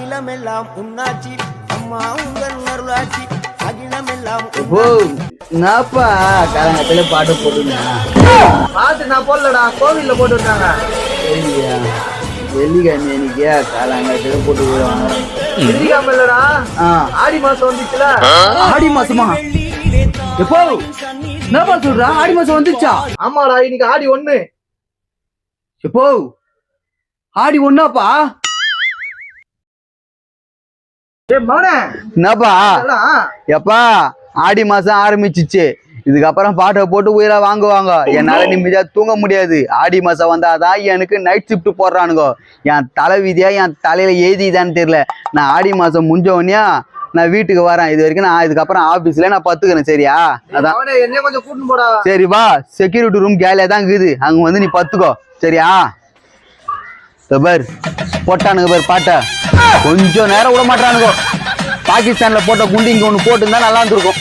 அகிலமெல்லாம் உன்னாட்சி அம்மா உங்கள் அருளாட்சி அகிலமெல்லாம் என்னப்பா காலங்கத்துல பாட்டு போட்டுங்க பாட்டு நான் போடலடா கோவில்ல போட்டுருந்தாங்க வெள்ளிக்கிழமை அன்னைக்கு காலங்கத்துல போட்டு போடுவாங்க வெள்ளிக்கிழமை இல்லடா ஆடி மாசம் வந்துச்சுல ஆடி மாசமா எப்போ என்னப்பா சொல்றா ஆடி மாசம் வந்துச்சா ஆமாடா இன்னைக்கு ஆடி 1 எப்போ ஆடி ஒன்னாப்பா என்னப்பா எப்பா ஆடி மாசம் ஆரம்பிச்சிச்சு இதுக்கப்புறம் பாட்டை போட்டு உயிரா வாங்குவாங்க என்னால நிம்மதியா தூங்க முடியாது ஆடி மாசம் வந்தாதான் எனக்கு நைட் ஷிஃப்ட் போடுறானுங்க என் தலை விதியா என் தலையில எழுதிதான்னு தெரியல நான் ஆடி மாசம் முடிஞ்ச உடனே நான் வீட்டுக்கு வரேன் இது வரைக்கும் நான் இதுக்கப்புறம் ஆபீஸ்ல நான் பத்துக்கிறேன் சரியா அதான் என்ன கொஞ்சம் கூட்டிட்டு போடா சரி வா செக்யூரிட்டி ரூம் கேலியா தான் இருக்குது அங்க வந்து நீ பத்துக்கோ சரியா பார் போட்டானுங்க பார் பாட்டை கொஞ்சம் நேரம் விட மாட்டானுங்க பாகிஸ்தான்ல போட்ட குண்டு இங்க ஒண்ணு போட்டு இருந்தா நல்லா இருந்திருக்கும்